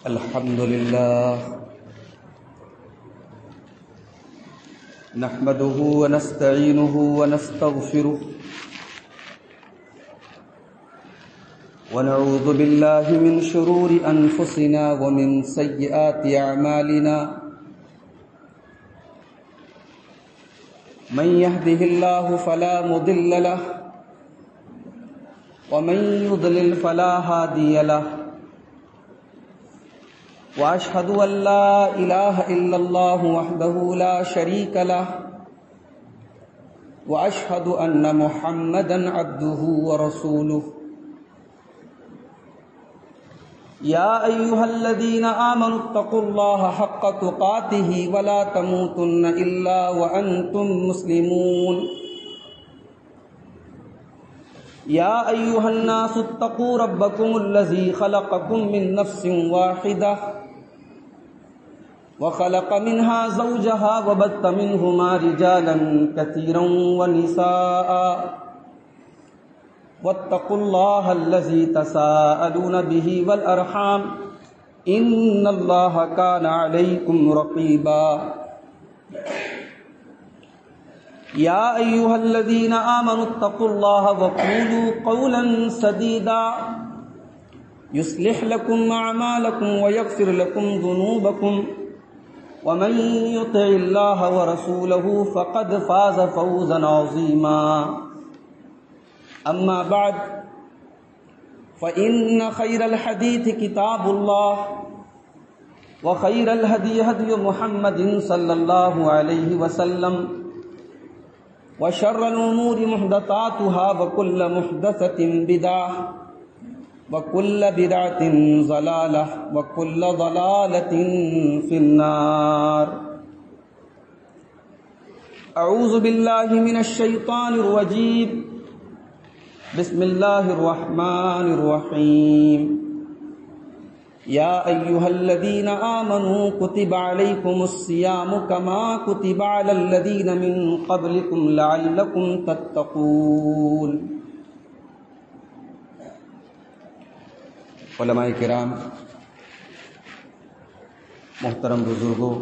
الحمد لله نحمده ونستعينه ونستغفره ونعوذ بالله من شرور أنفسنا ومن سيئات أعمالنا من يهده الله فلا مضل له ومن يضلل فلا هادي له وأشهد أن لا إله إلا الله وحده لا شريك له وأشهد أن محمدا عبده ورسوله يا أيها الذين آمنوا اتقوا الله حق تقاته ولا تموتن إلا وأنتم مسلمون يا أيها الناس اتقوا ربكم الذي خلقكم من نفس واحدة وخلق منها زوجها وبث منهما رجالا كثيرا ونساء واتقوا الله الذي تساءلون به والأرحام إن الله كان عليكم رقيبا يا أيها الذين آمنوا اتقوا الله وقولوا قولا سديدا يصلح لكم أعمالكم ويغفر لكم ذنوبكم ومن يطع الله ورسوله فقد فاز فوزا عظيما أما بعد فإن خير الحديث كتاب الله وخير الهدي هدي محمد صلى الله عليه وسلم وشر الأمور محدثاتها وكل محدثة بدعة وكل بدعة ضلالة وكل ضلالة في النار أعوذ بالله من الشيطان الرجيم بسم الله الرحمن الرحيم يا أيها الذين آمنوا كتب عليكم الصيام كما كتب على الذين من قبلكم لعلكم تتقون علماء کرام، محترم بزرگوں،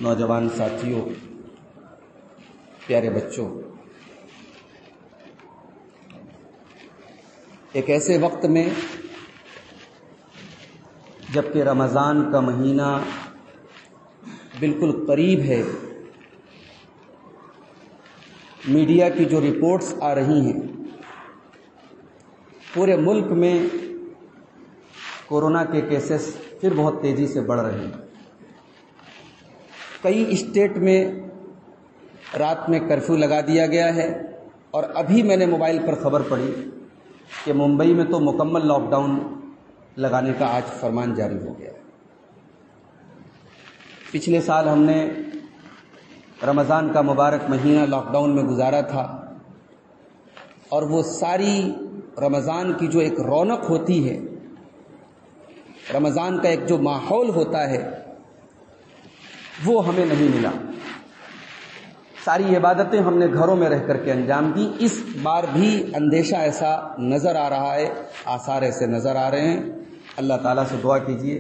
نوجوان ساتھیوں، پیارے بچوں، ایک ایسے وقت میں جبکہ رمضان کا مہینہ بالکل قریب ہے، میڈیا کی جو رپورٹس آ رہی ہیں، پورے ملک میں کورونا کے کیسز پھر بہت تیزی سے بڑھ رہے ہیں۔ کئی اسٹیٹ میں رات میں کرفیو لگا دیا گیا ہے، اور ابھی میں نے موبائل پر خبر پڑھی کہ ممبئی میں تو مکمل لاک ڈاؤن لگانے کا آج فرمان جاری ہو گیا ہے۔ پچھلے سال ہم نے رمضان کا مبارک مہینہ لاک ڈاؤن میں گزارا تھا، اور وہ ساری رمضان کی جو ایک رونق ہوتی ہے، رمضان کا ایک جو ماحول ہوتا ہے، وہ ہمیں نہیں ملا۔ ساری عبادتیں ہم نے گھروں میں رہ کر کے انجام دی۔ اس بار بھی اندیشہ ایسا نظر آ رہا ہے، آثار ایسے نظر آ رہے ہیں۔ اللہ تعالیٰ سے دعا کیجیے،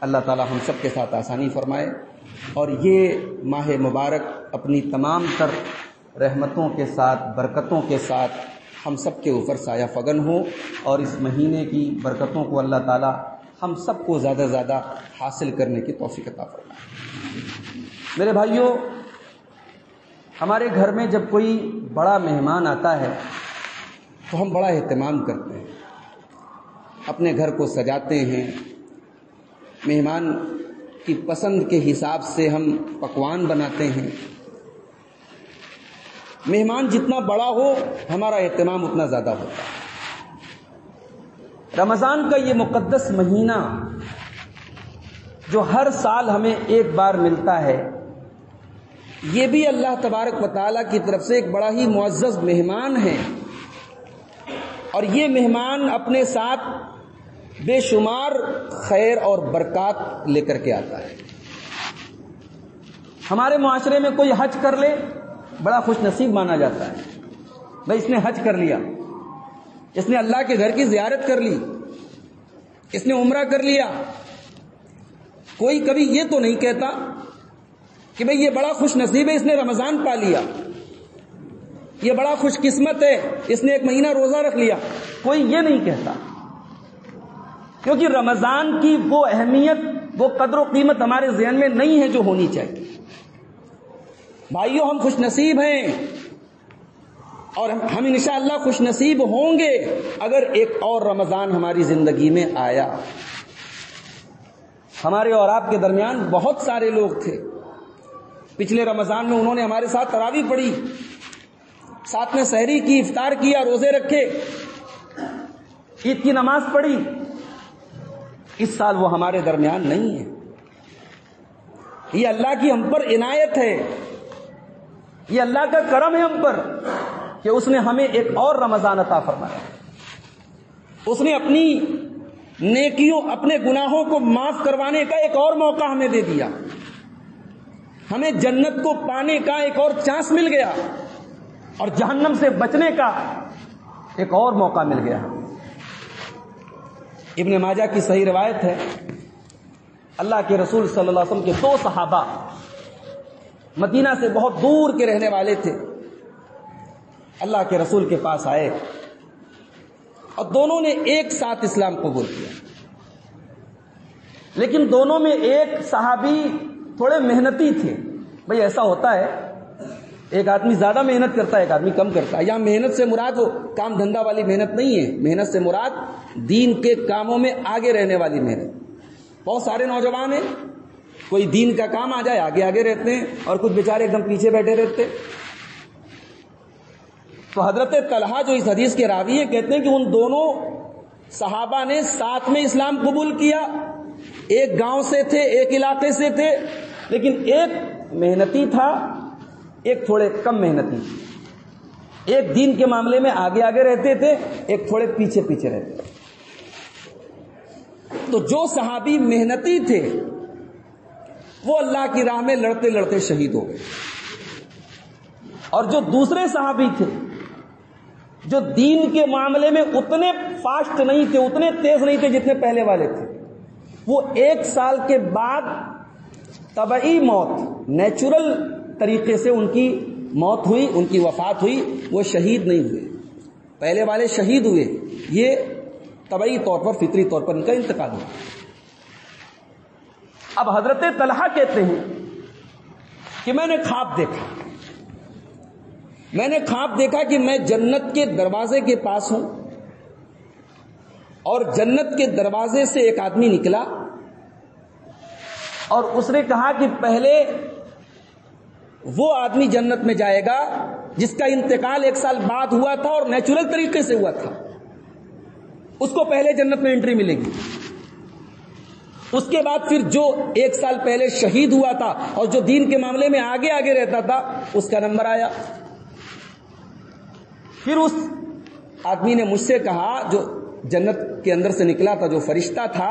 اللہ تعالیٰ ہم سب کے ساتھ آسانی فرمائے، اور یہ ماہ مبارک اپنی تمام تر رحمتوں کے ساتھ، برکتوں کے ساتھ ہم سب کے اوپر سایہ فگن ہو، اور اس مہینے کی برکتوں کو اللہ تعالیٰ ہم سب کو زیادہ سے زیادہ حاصل کرنے کی توفیق عطا فرمائے۔ میرے بھائیوں، ہمارے گھر میں جب کوئی بڑا مہمان آتا ہے تو ہم بڑا اہتمام کرتے ہیں، اپنے گھر کو سجاتے ہیں، مہمان کی پسند کے حساب سے ہم پکوان بناتے ہیں۔ مہمان جتنا بڑا ہو، ہمارا اہتمام اتنا زیادہ ہوتا ہے۔ رمضان کا یہ مقدس مہینہ جو ہر سال ہمیں ایک بار ملتا ہے، یہ بھی اللہ تبارک و تعالیٰ کی طرف سے ایک بڑا ہی معزز مہمان ہے، اور یہ مہمان اپنے ساتھ بے شمار خیر اور برکات لے کر کے آتا ہے۔ ہمارے معاشرے میں کوئی حج کر لے، بڑا خوش نصیب مانا جاتا ہے، بھائی اس نے حج کر لیا، اس نے اللہ کے گھر کی زیارت کر لی۔ اس نے عمرہ کر لیا، کوئی کبھی یہ تو نہیں کہتا کہ بھئی یہ بڑا خوش نصیب ہے اس نے رمضان پا لیا، یہ بڑا خوش قسمت ہے اس نے 1 مہینہ روزہ رکھ لیا، کوئی یہ نہیں کہتا، کیونکہ رمضان کی وہ اہمیت، وہ قدر و قیمت ہمارے ذہن میں نہیں ہے جو ہونی چاہیے۔ بھائیوں، ہم خوش نصیب ہیں اور ہم انشاءاللہ خوش نصیب ہوں گے اگر ایک اور رمضان ہماری زندگی میں آیا۔ ہمارے اور آپ کے درمیان بہت سارے لوگ تھے، پچھلے رمضان میں انہوں نے ہمارے ساتھ تراویح پڑھی، ساتھ میں سحری کی، افطار کیا، روزے رکھے، عید کی نماز پڑھی۔ اس سال وہ ہمارے درمیان نہیں ہے۔ یہ اللہ کی ہم پر عنایت ہے، یہ اللہ کا کرم ہے ہم پر کہ اس نے ہمیں ایک اور رمضان عطا فرمایا۔ اس نے اپنی نیکیوں، اپنے گناہوں کو معاف کروانے کا ایک اور موقع ہمیں دے دیا، ہمیں جنت کو پانے کا ایک اور چانس مل گیا اور جہنم سے بچنے کا ایک اور موقع مل گیا۔ ابن ماجہ کی صحیح روایت ہے، اللہ کے رسول صلی اللہ علیہ وسلم کے 2 صحابہ مدینہ سے بہت دور کے رہنے والے تھے، اللہ کے رسول کے پاس آئے اور دونوں نے ایک ساتھ اسلام قبول کیا، لیکن دونوں میں ایک صحابی تھوڑے محنتی تھے۔ بھئی ایسا ہوتا ہے، ایک آدمی زیادہ محنت کرتا ہے، ایک آدمی کم کرتا ہے۔ یا محنت سے مراد وہ کام دھندا والی محنت نہیں ہے، محنت سے مراد دین کے کاموں میں آگے رہنے والی محنت۔ بہت سارے نوجوان ہیں، کوئی دین کا کام آ جائے آگے آگے رہتے ہیں اور کچھ بیچارے ایک دم پیچھے بیٹھے رہتے۔ تو حضرت طلحہ جو اس حدیث کے راوی ہیں کہتے ہیں کہ ان دونوں صحابہ نے ساتھ میں اسلام قبول کیا، ایک گاؤں سے تھے، ایک علاقے سے تھے، لیکن ایک محنتی تھا، ایک تھوڑے کم محنتی تھے، ایک دین کے معاملے میں آگے آگے رہتے تھے، ایک تھوڑے پیچھے پیچھے رہتے تھے۔ تو جو صحابی محنتی تھے وہ اللہ کی راہ میں لڑتے لڑتے شہید ہو گئے، اور جو دوسرے صحابی تھے جو دین کے معاملے میں اتنے فاسٹ نہیں تھے، اتنے تیز نہیں تھے جتنے پہلے والے تھے، وہ 1 سال کے بعد طبعی موت، نیچرل طریقے سے ان کی موت ہوئی، ان کی وفات ہوئی، وہ شہید نہیں ہوئے۔ پہلے والے شہید ہوئے، یہ طبعی طور پر، فطری طور پر ان کا انتقال ہوا۔ اب حضرت طلحہ کہتے ہیں کہ میں نے خواب دیکھا کہ میں جنت کے دروازے کے پاس ہوں اور جنت کے دروازے سے ایک آدمی نکلا اور اس نے کہا کہ پہلے وہ آدمی جنت میں جائے گا جس کا انتقال 1 سال بعد ہوا تھا اور نیچرل طریقے سے ہوا تھا، اس کو پہلے جنت میں انٹری ملے گی۔ اس کے بعد پھر جو 1 سال پہلے شہید ہوا تھا اور جو دین کے معاملے میں آگے آگے رہتا تھا اس کا نمبر آیا۔ پھر اس آدمی نے مجھ سے کہا، جو جنت کے اندر سے نکلا تھا، جو فرشتہ تھا،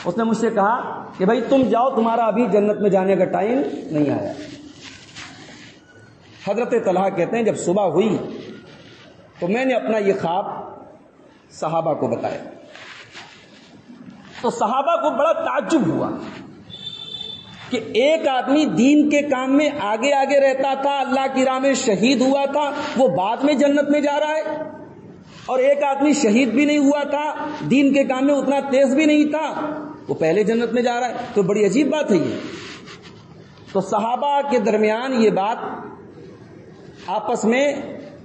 اس نے مجھ سے کہا کہ بھائی تم جاؤ، تمہارا ابھی جنت میں جانے کا ٹائم نہیں آیا۔ حضرت طلحہ کہتے ہیں جب صبح ہوئی تو میں نے اپنا یہ خواب صحابہ کو بتایا، تو صحابہ کو بڑا تعجب ہوا کہ ایک آدمی دین کے کام میں آگے آگے رہتا تھا، اللہ کی راہ میں شہید ہوا تھا، وہ بعد میں جنت میں جا رہا ہے، اور ایک آدمی شہید بھی نہیں ہوا تھا، دین کے کام میں اتنا تیز بھی نہیں تھا، وہ پہلے جنت میں جا رہا ہے۔ تو بڑی عجیب بات ہے یہ۔ تو صحابہ کے درمیان یہ بات آپس میں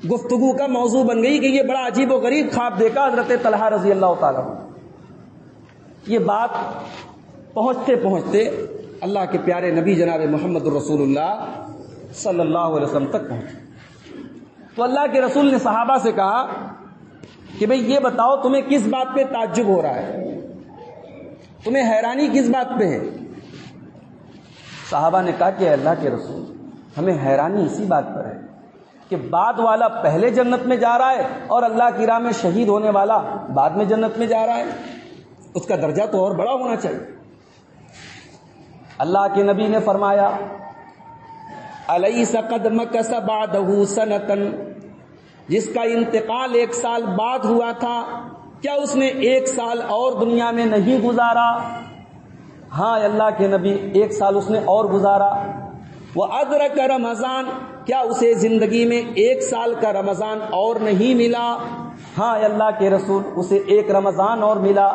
گفتگو کا موضوع بن گئی کہ یہ بڑا عجیب و غریب خواب دیکھا حضرت طلحہ رضی اللہ تعالیٰ عنہ۔ یہ بات پہنچتے پہنچتے اللہ کے پیارے نبی جناب محمد الرسول اللہ صلی اللہ علیہ وسلم تک پہنچے۔ تو اللہ کے رسول نے صحابہ سے کہا کہ بھئی یہ بتاؤ تمہیں کس بات پہ تعجب ہو رہا ہے، تمہیں حیرانی کس بات پہ ہے؟ صحابہ نے کہا کہ اللہ کے رسول ہمیں حیرانی اسی بات پر ہے کہ بعد والا پہلے جنت میں جا رہا ہے اور اللہ کی راہ میں شہید ہونے والا بعد میں جنت میں جا رہا ہے، اس کا درجہ تو اور بڑا ہونا چاہیے۔ اللہ کے نبی نے فرمایا الیس قد مکث بعدہ سنۃ، جس کا انتقال 1 سال بعد ہوا تھا، کیا اس نے 1 سال اور دنیا میں نہیں گزارا؟ ہاں اللہ کے نبی 1 سال اس نے اور گزارا. وَأَدْرَكَ رمضان، کیا اسے زندگی میں 1 سال کا رمضان اور نہیں ملا؟ ہاں اللہ کے رسول اسے 1 رمضان اور ملا.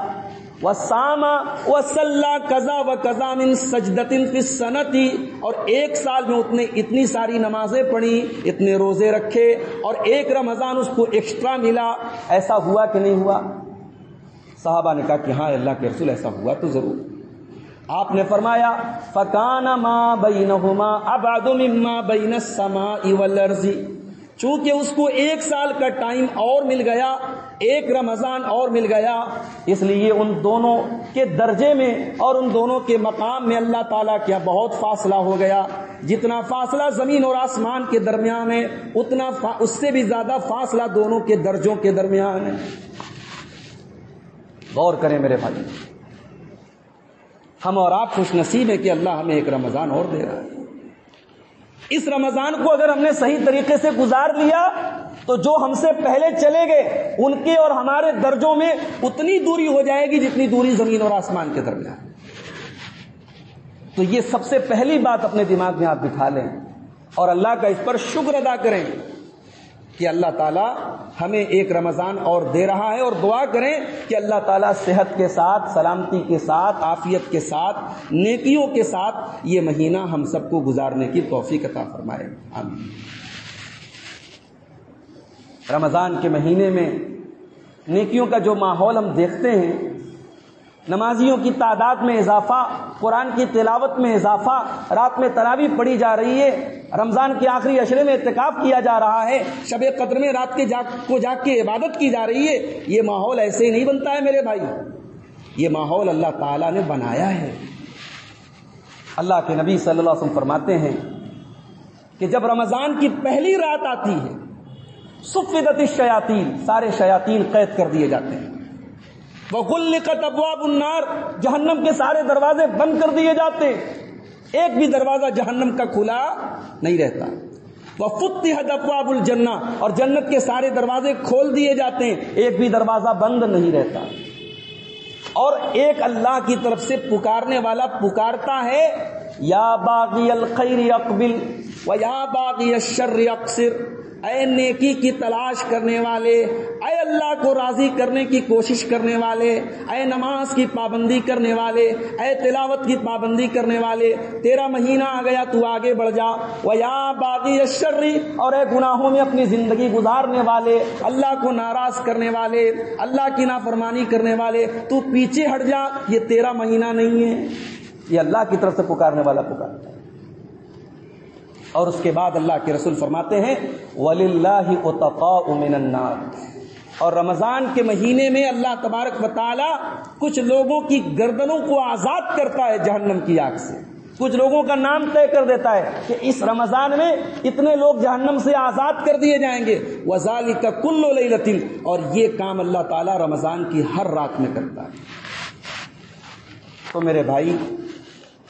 وَصَامَ وَصَلَّى كَذَا وَكَذَا مِن سَجْدَةٍ فِي السَّنَةِ، اور 1 سال میں اتنے اتنی ساری نمازیں پڑھی، اتنے روزے رکھے، اور 1 رمضان اس کو ایکسٹرا ملا. ایسا ہوا کہ نہیں ہوا؟ صحابہ نے کہا کہ ہاں اللہ کے رسول ایسا ہوا تو ضرور. آپ نے فرمایا فَكَانَ مَا بَيْنَهُمَا أَبْعَدُ مِمَّا بَيْنَ السَّمَاءِ وَالْأَرْضِ، چونکہ اس کو 1 سال کا ٹائم اور مل گیا، 1 رمضان اور مل گیا، اس لیے ان دونوں کے درجے میں اور ان دونوں کے مقام میں اللہ تعالیٰ کیا بہت فاصلہ ہو گیا. جتنا فاصلہ زمین اور آسمان کے درمیان ہے، اتنا اس سے بھی زیادہ فاصلہ دونوں کے درجوں کے درمیان ہے. غور کریں میرے بھائی، ہم اور آپ خوش نصیب ہیں کہ اللہ ہمیں 1 رمضان اور دے رہا ہے. اس رمضان کو اگر ہم نے صحیح طریقے سے گزار لیا تو جو ہم سے پہلے چلے گئے ان کے اور ہمارے درجوں میں اتنی دوری ہو جائے گی جتنی دوری زمین اور آسمان کے درمیان. تو یہ سب سے پہلی بات اپنے دماغ میں آپ بٹھا لیں اور اللہ کا اس پر شکر ادا کریں کہ اللہ تعالیٰ ہمیں 1 رمضان اور دے رہا ہے، اور دعا کریں کہ اللہ تعالیٰ صحت کے ساتھ، سلامتی کے ساتھ، عافیت کے ساتھ، نیکیوں کے ساتھ یہ مہینہ ہم سب کو گزارنے کی توفیق عطا فرمائے. آمین. رمضان کے مہینے میں نیکیوں کا جو ماحول ہم دیکھتے ہیں، نمازیوں کی تعداد میں اضافہ، قرآن کی تلاوت میں اضافہ، رات میں تراویح پڑھی جا رہی ہے، رمضان کے آخری عشرے میں اعتکاف کیا جا رہا ہے، شب قدر میں رات کے جاگ کے عبادت کی جا رہی ہے. یہ ماحول ایسے ہی نہیں بنتا ہے میرے بھائی، یہ ماحول اللہ تعالیٰ نے بنایا ہے. اللہ کے نبی صلی اللہ علیہ وسلم فرماتے ہیں کہ جب رمضان کی پہلی رات آتی ہے، صفدت الشیاطین، سارے شیاطین قید کر دیے جاتے ہیں. وغلقت ابواب النار، جہنم کے سارے دروازے بند کر دیے جاتے ہیں، ایک بھی دروازہ جہنم کا کھلا نہیں رہتا. وفتحت ابواب الجنہ، اور جنت کے سارے دروازے کھول دیے جاتے ہیں، ایک بھی دروازہ بند نہیں رہتا. اور ایک اللہ کی طرف سے پکارنے والا پکارتا ہے، یا باغی الخیر اقبل و یا باغی الشر اقصر، اے نیکی کی تلاش کرنے والے، اے اللہ کو راضی کرنے کی کوشش کرنے والے، اے نماز کی پابندی کرنے والے، اے تلاوت کی پابندی کرنے والے، تیرا مہینہ آ گیا، تو آگے بڑھ جا. وَيَا بَاغِيَ الشَّرِّ، اور اے گناہوں میں اپنی زندگی گزارنے والے، اللہ کو ناراض کرنے والے، اللہ کی نافرمانی کرنے والے، تو پیچھے ہٹ جا، یہ تیرا مہینہ نہیں ہے. یہ اللہ کی طرف سے پکارنے والا پکارتا ہے. اور اس کے بعد اللہ کے رسول فرماتے ہیں وَلِلَّهِ عُتَقَاءُ مِنَ النَّارِ، اور رمضان کے مہینے میں اللہ تبارک و تعالی کچھ لوگوں کی گردنوں کو آزاد کرتا ہے جہنم کی آگ سے. کچھ لوگوں کا نام طے کر دیتا ہے کہ اس رمضان میں اتنے لوگ جہنم سے آزاد کر دیے جائیں گے. وَذَلِكَ كُلُّ لَيْلَةٍ، اور یہ کام اللہ تعالی رمضان کی ہر رات میں کرتا ہے. تو میرے بھائی،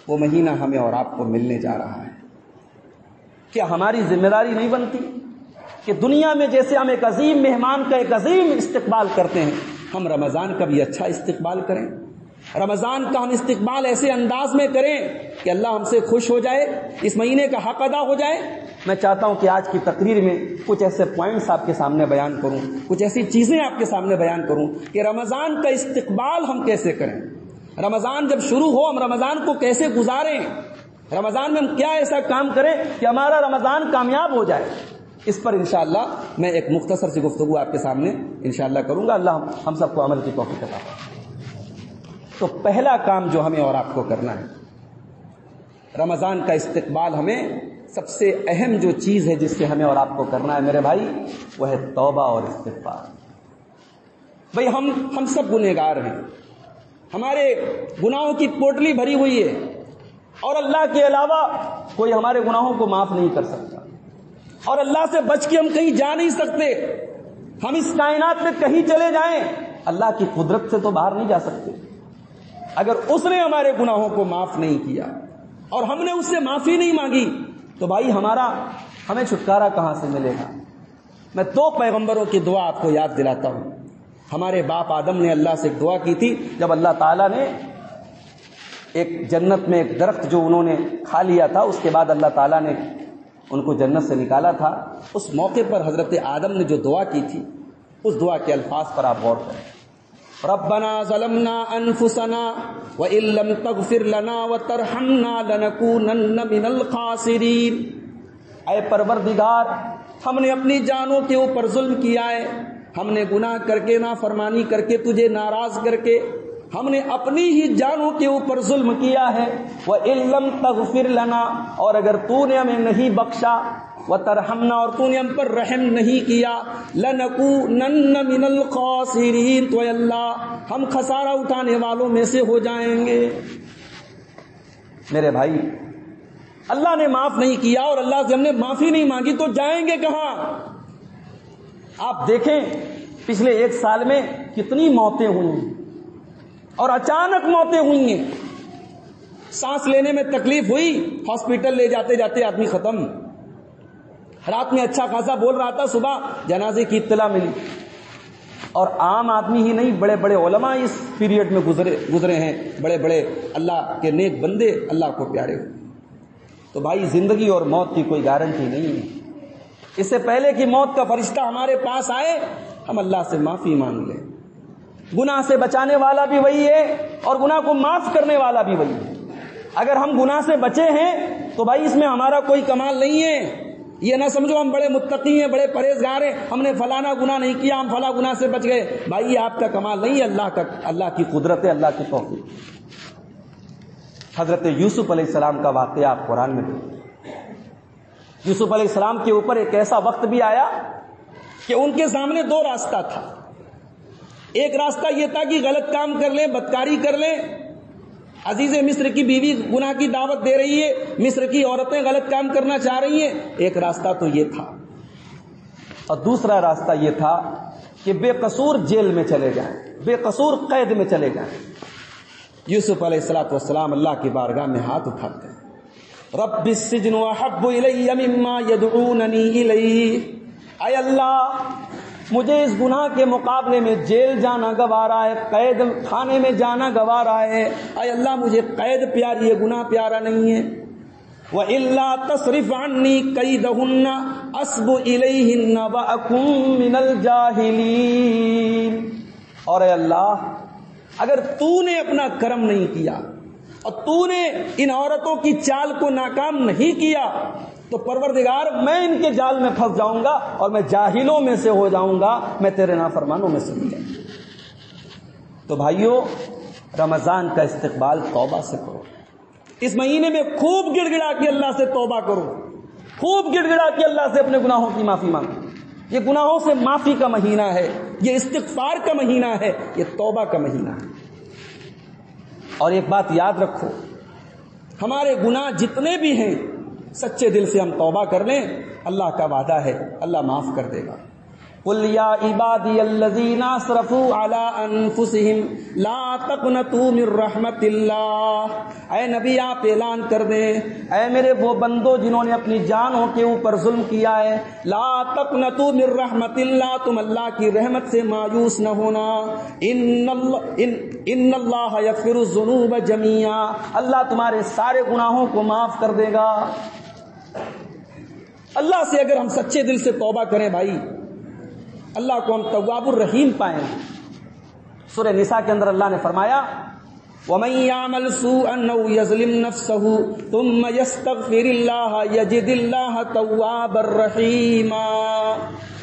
وہ مہینہ ہمیں اور آپ کو ملنے جا رہا ہے. کیا ہماری ذمہ داری نہیں بنتی کہ دنیا میں جیسے ہم ایک عظیم مہمان کا ایک عظیم استقبال کرتے ہیں، ہم رمضان کا بھی اچھا استقبال کریں. رمضان کا ہم استقبال ایسے انداز میں کریں کہ اللہ ہم سے خوش ہو جائے، اس مہینے کا حق ادا ہو جائے. میں چاہتا ہوں کہ آج کی تقریر میں کچھ ایسے پوائنٹس آپ کے سامنے بیان کروں، کچھ ایسی چیزیں آپ کے سامنے بیان کروں کہ رمضان کا استقبال ہم کیسے کریں. رمضان جب شروع ہو، ہم رمضان کو کیسے گزاریں، رمضان میں ہم کیا ایسا کام کریں کہ ہمارا رمضان کامیاب ہو جائے. اس پر انشاءاللہ میں ایک مختصر سی گفتگو آپ کے سامنے انشاءاللہ کروں گا. اللہ ہم سب کو عمل کی توفیق عطا فرمائے. تو پہلا کام جو ہمیں اور آپ کو کرنا ہے، رمضان کا استقبال، ہمیں سب سے اہم جو چیز ہے جس سے ہمیں اور آپ کو کرنا ہے میرے بھائی، وہ ہے توبہ اور استغفار. بھئی ہم سب گنہگار ہیں، ہمارے گناہوں کی پوٹلی بھری ہوئی ہے، اور اللہ کے علاوہ کوئی ہمارے گناہوں کو معاف نہیں کر سکتا، اور اللہ سے بچ کے ہم کہیں جا نہیں سکتے. ہم اس کائنات میں کہیں چلے جائیں، اللہ کی قدرت سے تو باہر نہیں جا سکتے. اگر اس نے ہمارے گناہوں کو معاف نہیں کیا اور ہم نے اس سے معافی نہیں مانگی تو بھائی ہمیں چھٹکارا کہاں سے ملے گا. میں 2 پیغمبروں کی دعا آپ کو یاد دلاتا ہوں. ہمارے باپ آدم نے اللہ سے ایک دعا کی تھی، جب اللہ تعالیٰ نے ایک جنت میں ایک درخت جو انہوں نے کھا لیا تھا، اس کے بعد اللہ تعالیٰ نے ان کو جنت سے نکالا تھا، اس موقع پر حضرت آدم نے جو دعا کی تھی، اس دعا کے الفاظ پر آپ غور کریں. ربنا ظلمنا انفسنا وان لم تغفر لنا وترحمنا لنكونن من الخاسرین. اے پروردگار، ہم نے اپنی جانوں کے اوپر ظلم کیا ہے، ہم نے گناہ کر کے، نافرمانی کر کے، تجھے ناراض کر کے ہم نے اپنی ہی جانوں کے اوپر ظلم کیا ہے. وَإِن لَّمْ تَغْفِرْ لَنَا، اور اگر تو نے ہمیں نہیں بخشا، وَتَرْحَمْنَا، اور تو نے ہم پر رحم نہیں کیا، لَنَكُونَنَّ مِنَ الْخَاسِرِينَ، تو اے اللہ ہم خسارہ اٹھانے والوں میں سے ہو جائیں گے. میرے بھائی، اللہ نے معاف نہیں کیا اور اللہ سے ہم نے معافی نہیں مانگی تو جائیں گے کہاں؟ آپ دیکھیں پچھلے 1 سال میں کتنی موتیں ہوئی ہیں، اور اچانک موتیں ہوئی ہیں. سانس لینے میں تکلیف ہوئی، ہاسپٹل لے جاتے جاتے آدمی ختم. رات میں اچھا خاصا بول رہا تھا، صبح جنازے کی اطلاع ملی. اور عام آدمی ہی نہیں، بڑے بڑے علماء اس پیریڈ میں گزرے ہیں، بڑے بڑے اللہ کے نیک بندے اللہ کو پیارے ہوئے. تو بھائی، زندگی اور موت کی کوئی گارنٹی نہیں ہے. اس سے پہلے کہ موت کا فرشتہ ہمارے پاس آئے، ہم اللہ سے معافی مانگ لیں. گناہ سے بچانے والا بھی وہی ہے اور گناہ کو معاف کرنے والا بھی وہی ہے. اگر ہم گناہ سے بچے ہیں تو بھائی اس میں ہمارا کوئی کمال نہیں ہے. یہ نہ سمجھو ہم بڑے متقی ہیں، بڑے پرہیزگار ہیں، ہم نے فلانا گناہ نہیں کیا، ہم فلاں گناہ سے بچ گئے. بھائی یہ آپ کا کمال نہیں ہے، اللہ کی قدرت ہے، اللہ کی توفیق. حضرت یوسف علیہ السلام کا واقعہ آپ قرآن میں دیکھیں. یوسف علیہ السلام کے اوپر ایک ایسا وقت بھی آیا کہ ان کے سامنے 2 راستہ تھا. ایک راستہ یہ تھا کہ غلط کام کر لیں، بدکاری کر لیں. عزیز مصر کی بیوی گناہ کی دعوت دے رہی ہے، مصر کی عورتیں غلط کام کرنا چاہ رہی ہیں. ایک راستہ تو یہ تھا، اور دوسرا راستہ یہ تھا کہ بے قصور جیل میں چلے جائیں، بے قصور قید میں چلے جائیں. یوسف علیہ السلام اللہ کی بارگاہ میں ہاتھ اٹھاتے ہیں، رب السجن احب الی مما یدعوننی الیہ. اے اللہ، مجھے اس گناہ کے مقابلے میں جیل جانا گوارا ہے، قید خانے میں جانا گوارا ہے. اے اللہ، مجھے قید پیاری ہے، گناہ پیارا نہیں ہے. وَإِلَّا تَصْرِفْ عَنِّي كَيْدَهُنَّ أَصْبُ إِلَيْهِنَّ وَأَكُن مِّنَ الْجَاهِلِينَ. اور اے اللہ، اگر تو نے اپنا کرم نہیں کیا اور تو نے ان عورتوں کی چال کو ناکام نہیں کیا تو پروردگار میں ان کے جال میں پھنس جاؤں گا اور میں جاہلوں میں سے ہو جاؤں گا، میں تیرے نافرمانوں میں سے ہو جاؤں گا. تو بھائیو، رمضان کا استقبال توبہ سے کرو. اس مہینے میں خوب گڑ گڑا کے اللہ سے توبہ کرو، خوب گڑ گڑا کے اللہ سے اپنے گناہوں کی معافی مانگو. یہ گناہوں سے معافی کا مہینہ ہے، یہ استغفار کا مہینہ ہے، یہ توبہ کا مہینہ ہے. اور ایک بات یاد رکھو، ہمارے گناہ جتنے بھی ہیں سچے دل سے ہم توبہ کر لیں، اللہ کا وعدہ ہے اللہ معاف کر دے گا. قل یا عبادی الذین اسرفوا علی انفسہم لا تقنطوا من رحمت اللہ. اے نبی، آپ اعلان کر دیں، اے میرے وہ بندو جنہوں نے اپنی جانوں کے اوپر ظلم کیا ہے، لا تقنطوا من رحمت اللہ، تم اللہ کی رحمت سے مایوس نہ ہونا. ان اللہ یغفر الذنوب جميعا، اللہ تمہارے سارے گناہوں کو معاف کر دے گا. اللہ سے اگر ہم سچے دل سے توبہ کریں بھائی، اللہ کو ہم تواب الرحیم پائیں. سورہ نساء کے اندر اللہ نے فرمایا، وَمَن يَعْمَلْ سُوءًا أَوْ يَظْلِمْ نَفْسَهُ ثُمَّ يَسْتَغْفِرِ اللَّهَ يَجِدِ اللَّهَ تَوَّابًا رَحِيمًا.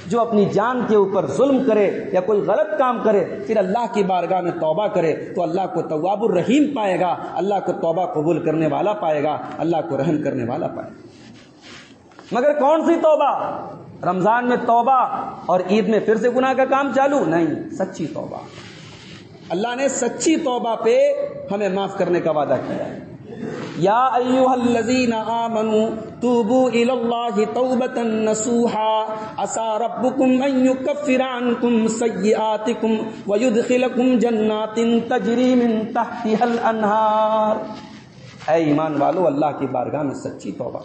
جو اپنی جان کے اوپر ظلم کرے یا کوئی غلط کام کرے پھر اللہ کی بارگاہ میں توبہ کرے تو اللہ کو تواب الرحیم پائے گا، اللہ کو توبہ قبول کرنے والا پائے گا، اللہ کو رحم کرنے والا پائے گا. مگر کون سی توبہ؟ رمضان میں توبہ اور عید میں پھر سے گناہ کا کام چالو نہیں، سچی توبہ. اللہ نے سچی توبہ پہ ہمیں معاف کرنے کا وعدہ کیا ہے. یا ایھا الذین آمنوا توبوا الی اللہ توبۃ نصوحا عسى ربکم ان یکفر عنکم سیئاتکم ویدخلکم جنات تجری من تحتها الانہار. اے ایمان والو، اللہ کی بارگاہ میں سچی توبہ.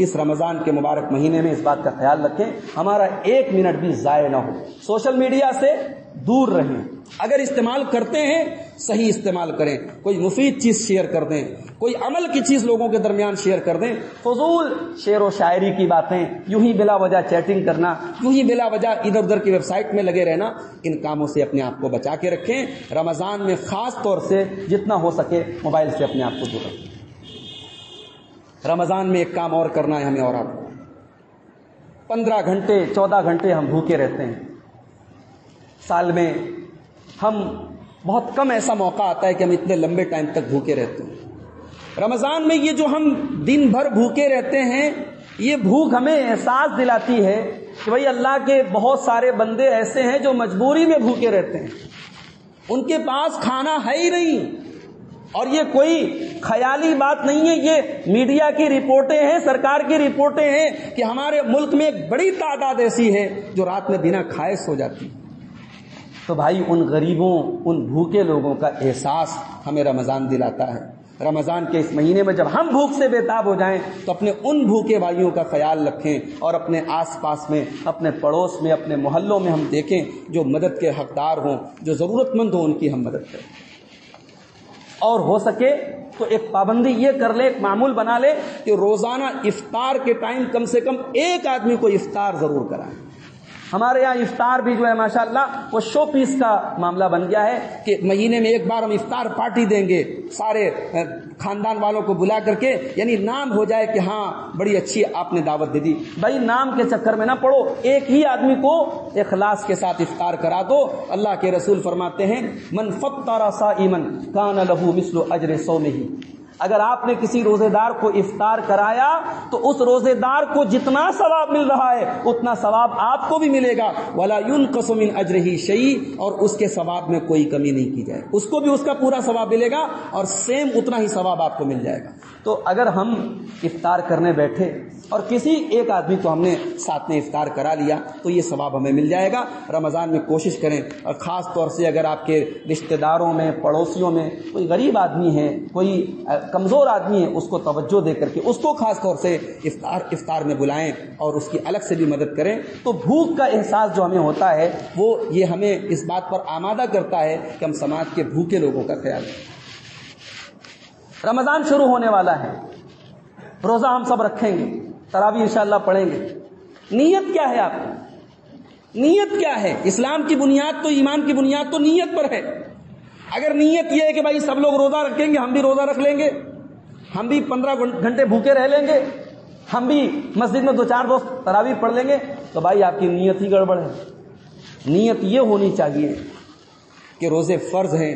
اس رمضان کے مبارک مہینے میں اس بات کا خیال رکھیں ہمارا 1 منٹ بھی ضائع نہ ہو. سوشل میڈیا سے دور رہیں. اگر استعمال کرتے ہیں صحیح استعمال کریں. کوئی مفید چیز شیئر کر دیں, کوئی عمل کی چیز لوگوں کے درمیان شیئر کر دیں. فضول شعر و شاعری کی باتیں, یوں ہی بلا وجہ چیٹنگ کرنا, یوں ہی بلا وجہ ادھر ادھر کی ویب سائٹ میں لگے رہنا, ان کاموں سے اپنے آپ کو بچا کے رکھیں. رمضان میں خاص طور سے جتنا ہو سکے موبائل سے اپنے آپ کو دور رکھیں. رمضان میں ایک کام اور کرنا ہے ہمیں, اور آپ 15 گھنٹے 14 گھنٹے ہم بھوکے رہتے ہیں. سال میں ہم بہت کم ایسا موقع آتا ہے کہ ہم اتنے لمبے ٹائم تک بھوکے رہتے ہیں. رمضان میں یہ جو ہم دن بھر بھوکے رہتے ہیں, یہ بھوک ہمیں احساس دلاتی ہے کہ بھئی اللہ کے بہت سارے بندے ایسے ہیں جو مجبوری میں بھوکے رہتے ہیں, ان کے پاس کھانا ہے ہی نہیں. اور یہ کوئی خیالی بات نہیں ہے, یہ میڈیا کی رپورٹیں ہیں, سرکار کی رپورٹیں ہیں کہ ہمارے ملک میں ایک بڑی تعداد ایسی ہے جو رات میں بنا کھائے سو جاتی. تو بھائی ان غریبوں, ان بھوکے لوگوں کا احساس ہمیں رمضان دلاتا ہے. رمضان کے اس مہینے میں جب ہم بھوک سے بےتاب ہو جائیں تو اپنے ان بھوکے بھائیوں کا خیال رکھیں, اور اپنے آس پاس میں, اپنے پڑوس میں, اپنے محلوں میں ہم دیکھیں جو مدد کے حقدار ہوں, جو ضرورت مند ہوں, ان کی ہم مدد کریں. اور ہو سکے تو ایک پابندی یہ کر لے, ایک معمول بنا لے کہ روزانہ افطار کے ٹائم کم سے کم ایک آدمی کو افطار ضرور کرائیں. ہمارے یہاں افطار بھی جو ہے ماشاءاللہ وہ شو پیس کا معاملہ بن گیا ہے کہ مہینے میں ایک بار ہم افطار پارٹی دیں گے, سارے خاندان والوں کو بلا کر کے, یعنی نام ہو جائے کہ ہاں بڑی اچھی آپ نے دعوت دے دی. بھائی نام کے چکر میں نہ پڑو, ایک ہی آدمی کو اخلاص کے ساتھ افطار کرا دو. اللہ کے رسول فرماتے ہیں من فطر صائما کان له مثل اجر صومه. اگر آپ نے کسی روزے دار کو افطار کرایا تو اس روزے دار کو جتنا ثواب مل رہا ہے اتنا ثواب آپ کو بھی ملے گا. ولا ينقص من اجره شيء, اور اس کے ثواب میں کوئی کمی نہیں کی جائے, اس کو بھی اس کا پورا ثواب ملے گا اور سیم اتنا ہی ثواب آپ کو مل جائے گا. تو اگر ہم افطار کرنے بیٹھے اور کسی ایک آدمی کو ہم نے ساتھ میں افطار کرا لیا تو یہ ثواب ہمیں مل جائے گا. رمضان میں کوشش کریں, اور خاص طور سے اگر آپ کے رشتہ داروں میں, پڑوسیوں میں کوئی غریب آدمی ہے, کوئی کمزور آدمی ہے, اس کو توجہ دے کر کے اس کو خاص طور سے افطار میں بلائیں اور اس کی الگ سے بھی مدد کریں. تو بھوک کا احساس جو ہمیں ہوتا ہے وہ یہ ہمیں اس بات پر آمادہ کرتا ہے کہ ہم سماج کے بھوکے لوگوں کا خیال رکھیں. رمضان شروع ہونے والا ہے, روزہ ہم سب رکھیں گے, تراویح انشاءاللہ پڑھیں گے. نیت کیا ہے آپ کی؟ نیت کیا ہے؟ اسلام کی بنیاد تو, ایمان کی بنیاد تو نیت پر ہے. اگر نیت یہ ہے کہ بھائی سب لوگ روزہ رکھیں گے, ہم بھی روزہ رکھ لیں گے, ہم بھی 15 گھنٹے بھوکے رہ لیں گے, ہم بھی مسجد میں 2-4 دوست تراویح پڑھ لیں گے, تو بھائی آپ کی نیت ہی گڑبڑ ہے. نیت یہ ہونی چاہیے کہ روزے فرض ہیں,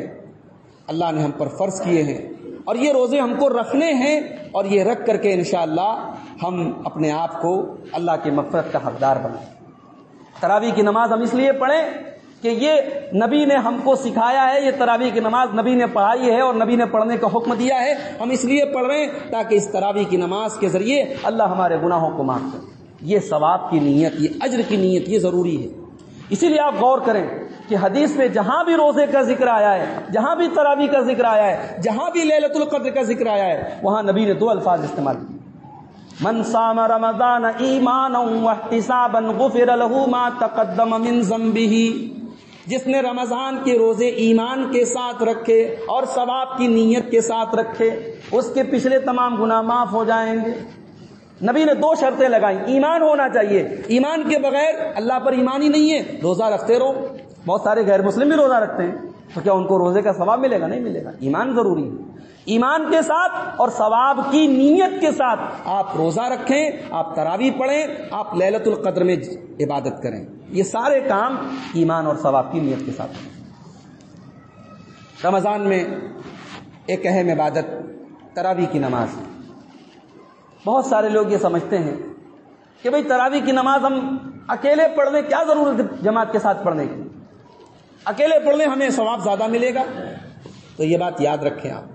اللہ نے ہم پر فرض کیے ہیں, اور یہ روزے ہم کو رکھنے ہیں, اور یہ رکھ کر کے انشاءاللہ ہم اپنے آپ کو اللہ کی مغفرت کا حقدار بنائیں. تراویح کی نماز ہم اس لیے پڑھیں کہ یہ نبی نے ہم کو سکھایا ہے, یہ تراویح کی نماز نبی نے پڑھائی ہے اور نبی نے پڑھنے کا حکم دیا ہے. ہم اس لیے پڑھ رہے ہیں تاکہ اس تراویح کی نماز کے ذریعے اللہ ہمارے گناہوں کو معاف کرے. یہ ثواب کی نیت, یہ اجر کی نیت, یہ ضروری ہے. اسی لیے آپ غور کریں کہ حدیث میں جہاں بھی روزے کا ذکر آیا ہے, جہاں بھی تراویح کا ذکر آیا ہے, جہاں بھی لیلۃ القدر کا ذکر آیا ہے, وہاں نبی نے 2 الفاظ استعمال کیے. من صام رمضان ایمانا واحتسابا غفر له ما تقدم من ذنبه. جس نے رمضان کے روزے ایمان کے ساتھ رکھے اور ثواب کی نیت کے ساتھ رکھے, اس کے پچھلے تمام گناہ معاف ہو جائیں گے. نبی نے 2 شرطیں لگائیں. ایمان ہونا چاہیے, ایمان کے بغیر اللہ پر ایمان ہی نہیں ہے, روزہ رکھتے رہو. بہت سارے غیر مسلم بھی روزہ رکھتے ہیں, تو کیا ان کو روزے کا ثواب ملے گا؟ نہیں ملے گا. ایمان ضروری ہے. ایمان کے ساتھ اور ثواب کی نیت کے ساتھ آپ روزہ رکھیں, آپ تراویح پڑھیں, آپ لیلۃ القدر میں عبادت کریں. یہ سارے کام ایمان اور ثواب کی نیت کے ساتھ. رمضان میں ایک اہم عبادت تراویح کی نماز. بہت سارے لوگ یہ سمجھتے ہیں کہ بھئی تراویح کی نماز ہم اکیلے پڑھ لیں, کیا ضرورت ہے جماعت کے ساتھ پڑھنے کی, اکیلے پڑھ لیں ہمیں ثواب زیادہ ملے گا. تو یہ بات یاد رکھیں آپ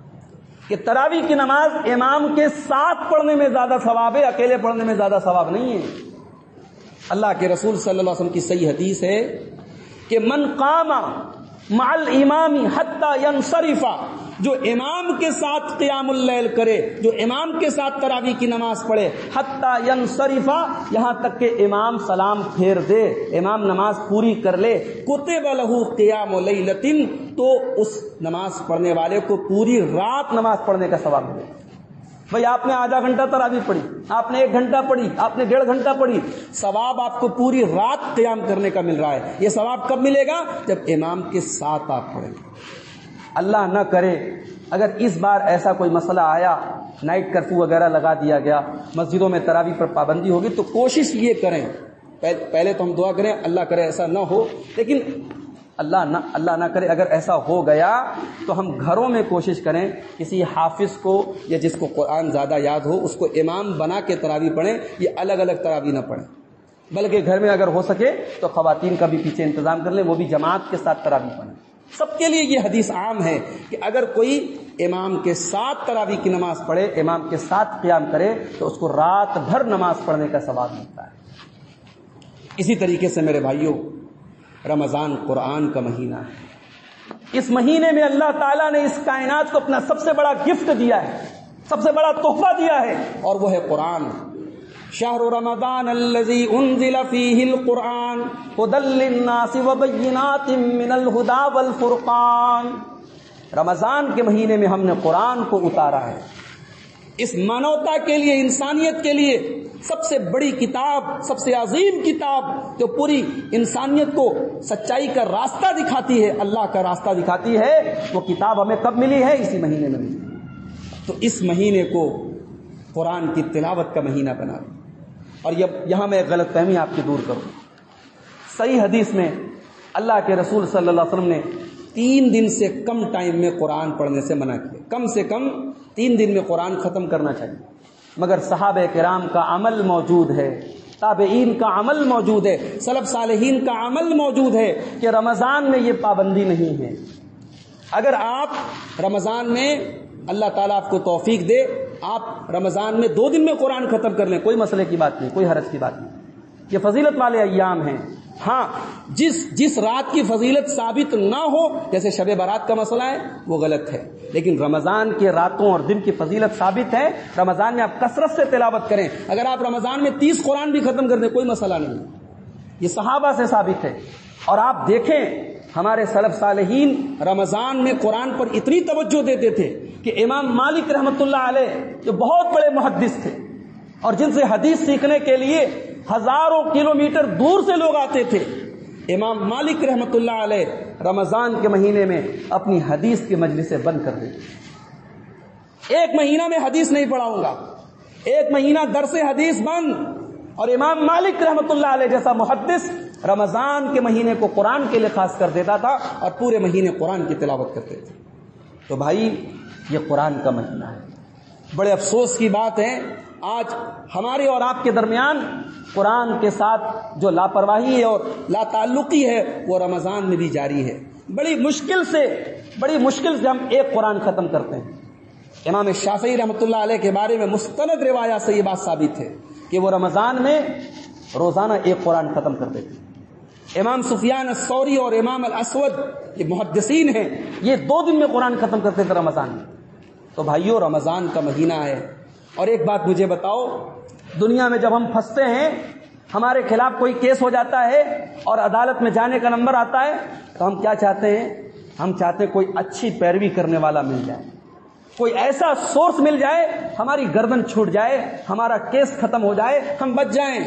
کہ تراویح کی نماز امام کے ساتھ پڑھنے میں زیادہ ثواب ہے, اکیلے پڑھنے میں زیادہ ثواب نہیں ہے. اللہ کے رسول صلی اللہ علیہ وسلم کی صحیح حدیث ہے کہ من قام مع الامام حتى ينصرف جو امام کے ساتھ قیام اللیل کرے، جو امام کے ساتھ تراویح کی نماز پڑھے، حتی ینصرفا، یہاں تک کہ امام سلام پھیر دے، امام نماز پوری کر لے، کتب لہ قیام لیلۃ، تو اس نماز پڑھنے والے کو پوری رات نماز پڑھنے کا ثواب ملے۔ بھئی آپ نے آدھا گھنٹہ تراویح پڑھی، آپ نے 1 گھنٹہ پڑھی، آپ نے 1.5 گھنٹہ پڑھی، ثواب آپ کو پوری رات قیام کرنے کا مل رہا ہے۔ یہ ثواب کب ملے گا؟ جب امام کے ساتھ آپ پڑھیں۔ اللہ نہ کرے اگر اس بار ایسا کوئی مسئلہ آیا، نائٹ کرفیو وغیرہ لگا دیا گیا، مسجدوں میں تراویح پر پابندی ہوگی، تو کوشش یہ کریں، پہلے تو ہم دعا کریں اللہ کرے ایسا نہ ہو، لیکن اللہ نہ کرے اگر ایسا ہو گیا تو ہم گھروں میں کوشش کریں کسی حافظ کو یا جس کو قرآن زیادہ یاد ہو اس کو امام بنا کے تراویح پڑھیں، یہ الگ الگ تراویح نہ پڑھیں، بلکہ گھر میں اگر ہو سکے تو خواتین کا بھی پیچھے انتظام کر لیں، وہ بھی جماعت کے ساتھ تراویح پڑھیں۔ سب کے لیے یہ حدیث عام ہے کہ اگر کوئی امام کے ساتھ تراویح کی نماز پڑھے، امام کے ساتھ قیام کرے، تو اس کو رات بھر نماز پڑھنے کا ثواب ملتا ہے۔ اسی طریقے سے میرے بھائیوں، رمضان قرآن کا مہینہ ہے۔ اس مہینے میں اللہ تعالیٰ نے اس کائنات کو اپنا سب سے بڑا گفٹ دیا ہے، سب سے بڑا تحفہ دیا ہے، اور وہ ہے قرآن۔ شہر رمضان الذی انزل فیہ القرآن ھدی للناس وبینات من الھدی والفرقان۔ رمضان کے مہینے میں ہم نے قرآن کو اتارا ہے، اس مانوتا کے لیے، انسانیت کے لیے سب سے بڑی کتاب، سب سے عظیم کتاب جو پوری انسانیت کو سچائی کا راستہ دکھاتی ہے، اللہ کا راستہ دکھاتی ہے، وہ کتاب ہمیں کب ملی ہے؟ اسی مہینے میں ملی۔ تو اس مہینے کو قرآن کی تلاوت کا مہینہ بنا لیں۔ اور یہاں میں غلط فہمی آپ کی دور کروں، صحیح حدیث میں اللہ کے رسول صلی اللہ علیہ وسلم نے 3 دن سے کم ٹائم میں قرآن پڑھنے سے منع کیا، کم سے کم 3 دن میں قرآن ختم کرنا چاہیے، مگر صحابہ کرام کا عمل موجود ہے، تابعین کا عمل موجود ہے، سلف صالحین کا عمل موجود ہے کہ رمضان میں یہ پابندی نہیں ہے۔ اگر آپ رمضان میں اللہ تعالیٰ آپ کو توفیق دے، آپ رمضان میں 2 دن میں قرآن ختم کر لیں، کوئی مسئلے کی بات نہیں، کوئی حرج کی بات نہیں، یہ فضیلت والے ایام ہیں۔ ہاں، جس رات کی فضیلت ثابت نہ ہو، جیسے شب برات کا مسئلہ ہے، وہ غلط ہے، لیکن رمضان کے راتوں اور دن کی فضیلت ثابت ہے۔ رمضان میں آپ کثرت سے تلاوت کریں، اگر آپ رمضان میں 30 قرآن بھی ختم کر دیں کوئی مسئلہ نہیں، یہ صحابہ سے ثابت ہے۔ اور آپ دیکھیں ہمارے سلف صالحین رمضان میں قرآن پر اتنی توجہ دیتے تھے کہ امام مالک رحمۃ اللہ علیہ جو بہت بڑے محدث تھے اور جن سے حدیث سیکھنے کے لیے ہزاروں کلومیٹر دور سے لوگ آتے تھے، امام مالک رحمۃ اللہ علیہ رمضان کے مہینے میں اپنی حدیث کی مجلسیں بند کر دیتے۔ 1 مہینہ میں حدیث نہیں پڑھاؤں گا، 1 مہینہ درس حدیث بند، اور امام مالک رحمۃ اللہ علیہ جیسا محدث رمضان کے مہینے کو قرآن کے لیے خاص کر دیتا تھا اور پورے مہینے قرآن کی تلاوت کرتے تھے۔ تو بھائی، یہ قرآن کا مہینہ ہے۔ بڑے افسوس کی بات ہے آج ہمارے اور آپ کے درمیان قرآن کے ساتھ جو لاپرواہی ہے اور لا تعلقی ہے وہ رمضان میں بھی جاری ہے۔ بڑی مشکل سے ہم 1 قرآن ختم کرتے ہیں۔ امام شافعی رحمۃ اللہ علیہ کے بارے میں مستند روایات سے یہ بات ثابت ہے کہ وہ رمضان میں روزانہ 1 قرآن ختم کرتے تھے۔ امام سفیان الثوری اور امام الاسود یہ محدثین ہیں، یہ 2 دن میں قرآن ختم کرتے تھے رمضان میں۔ تو بھائیو، رمضان کا مہینہ ہے۔ اور ایک بات مجھے بتاؤ، دنیا میں جب ہم پھنستے ہیں، ہمارے خلاف کوئی کیس ہو جاتا ہے اور عدالت میں جانے کا نمبر آتا ہے، تو ہم کیا چاہتے ہیں؟ ہم چاہتے ہیں کوئی اچھی پیروی کرنے والا مل جائے، کوئی ایسا سورس مل جائے، ہماری گردن چھوٹ جائے، ہمارا کیس ختم ہو جائے، ہم بچ جائیں۔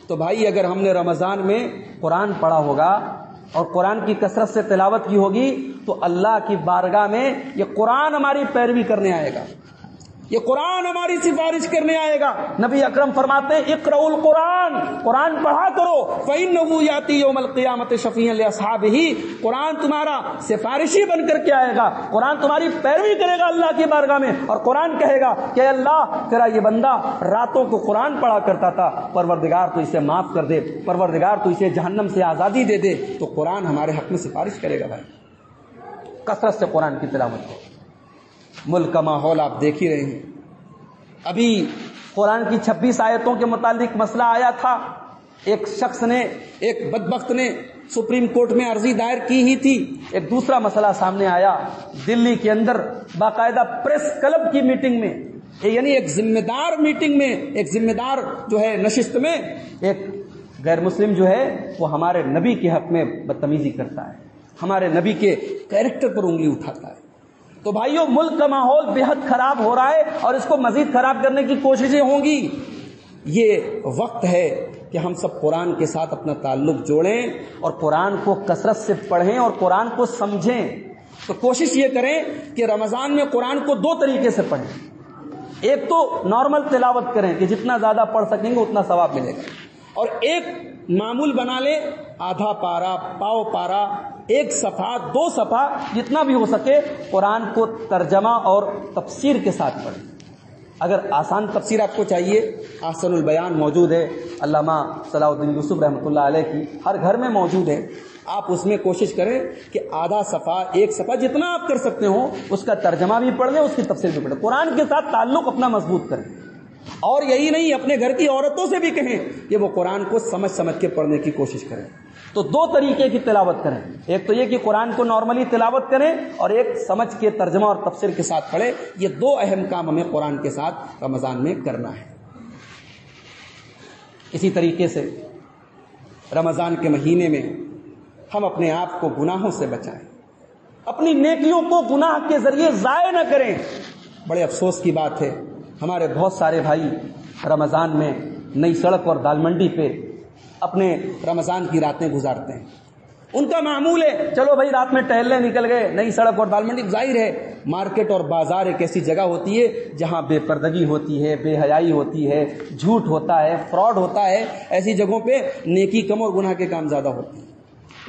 تو بھائی، اگر ہم نے رمضان میں قرآن پڑھا ہوگا اور قرآن کی کثرت سے تلاوت کی ہوگی تو اللہ کی بارگاہ میں یہ قرآن ہماری پیروی کرنے آئے گا، یہ قرآن ہماری سفارش کرنے آئے گا۔ نبی اکرم فرماتے ہیں اقرؤوا القرآن، قرآن پڑھا کرو، فإنه یأتی یوم القیامة شفیعا لأصحابہ، قرآن تمہارا سفارشی بن کر کے آئے گا، قرآن تمہاری پیروی کرے گا اللہ کی بارگاہ میں، اور قرآن کہے گا کہ اللہ تیرا یہ بندہ راتوں کو قرآن پڑھا کرتا تھا، پروردگار تو اسے معاف کر دے، پروردگار تو اسے جہنم سے آزادی دے دے۔ تو قرآن ہمارے حق میں سفارش کرے گا۔ بھائی، کثرت سے قرآن کی تلاوت کرو۔ ملک کا ماحول آپ دیکھ ہی رہے ہیں، ابھی قرآن کی 26 آیتوں کے متعلق مسئلہ آیا تھا، ایک شخص نے، ایک بدبخت نے سپریم کورٹ میں عرضی دائر کی ہی تھی. ایک دوسرا مسئلہ سامنے آیا دلی کے اندر باقاعدہ پریس کلب کی میٹنگ میں، یعنی ایک ذمہ دار میٹنگ میں، ایک ذمہ دار جو ہے نشست میں ایک غیر مسلم جو ہے وہ ہمارے نبی کے حق میں بدتمیزی کرتا ہے، ہمارے نبی کے کیریکٹر پر انگلی اٹھاتا ہے. تو بھائیوں ملک کا ماحول بے حد خراب ہو رہا ہے اور اس کو مزید خراب کرنے کی کوششیں ہوں گی. یہ وقت ہے کہ ہم سب قرآن کے ساتھ اپنا تعلق جوڑیں اور قرآن کو کثرت سے پڑھیں اور قرآن کو سمجھیں. تو کوشش یہ کریں کہ رمضان میں قرآن کو دو طریقے سے پڑھیں. ایک تو نارمل تلاوت کریں کہ جتنا زیادہ پڑھ سکیں گے اتنا ثواب ملے گا، اور ایک معمول بنا لیں آدھا پارا، پاؤ پارا، ایک صفحہ، 2 صفحہ، جتنا بھی ہو سکے قرآن کو ترجمہ اور تفسیر کے ساتھ پڑھیں. اگر آسان تفسیر آپ کو چاہیے، احسن البیان موجود ہے، علامہ صلاح الدین یوسف رحمۃ اللہ علیہ کی ہر گھر میں موجود ہے. آپ اس میں کوشش کریں کہ آدھا صفحہ، 1 صفحہ، جتنا آپ کر سکتے ہو اس کا ترجمہ بھی پڑھ لیں، اس کی تفسیر بھی پڑھ لیں. قرآن کے ساتھ تعلق اپنا مضبوط کریں. اور یہی نہیں، اپنے گھر کی عورتوں سے بھی کہیں کہ وہ قرآن کو سمجھ سمجھ کے پڑھنے کی کوشش کریں. تو 2 طریقے کی تلاوت کریں، ایک تو یہ کہ قرآن کو نارملی تلاوت کریں اور ایک سمجھ کے ترجمہ اور تفسیر کے ساتھ پڑھیں. یہ 2 اہم کام ہمیں قرآن کے ساتھ رمضان میں کرنا ہے. اسی طریقے سے رمضان کے مہینے میں ہم اپنے آپ کو گناہوں سے بچائیں، اپنی نیکیوں کو گناہ کے ذریعے ضائع نہ کریں. بڑے افسوس کی بات ہے، ہمارے بہت سارے بھائی رمضان میں نئی سڑک اور دال منڈی پہ اپنے رمضان کی راتیں گزارتے ہیں. ان کا معمول ہے چلو بھائی رات میں ٹہلنے نکل گئے. نئی سڑک اور دال منڈی ظاہر ہے مارکیٹ اور بازار ایک ایسی جگہ ہوتی ہے جہاں بے پردگی ہوتی ہے، بے حیائی ہوتی ہے، جھوٹ ہوتا ہے، فراڈ ہوتا ہے. ایسی جگہوں پہ نیکی کم اور گناہ کے کام زیادہ ہوتے ہیں.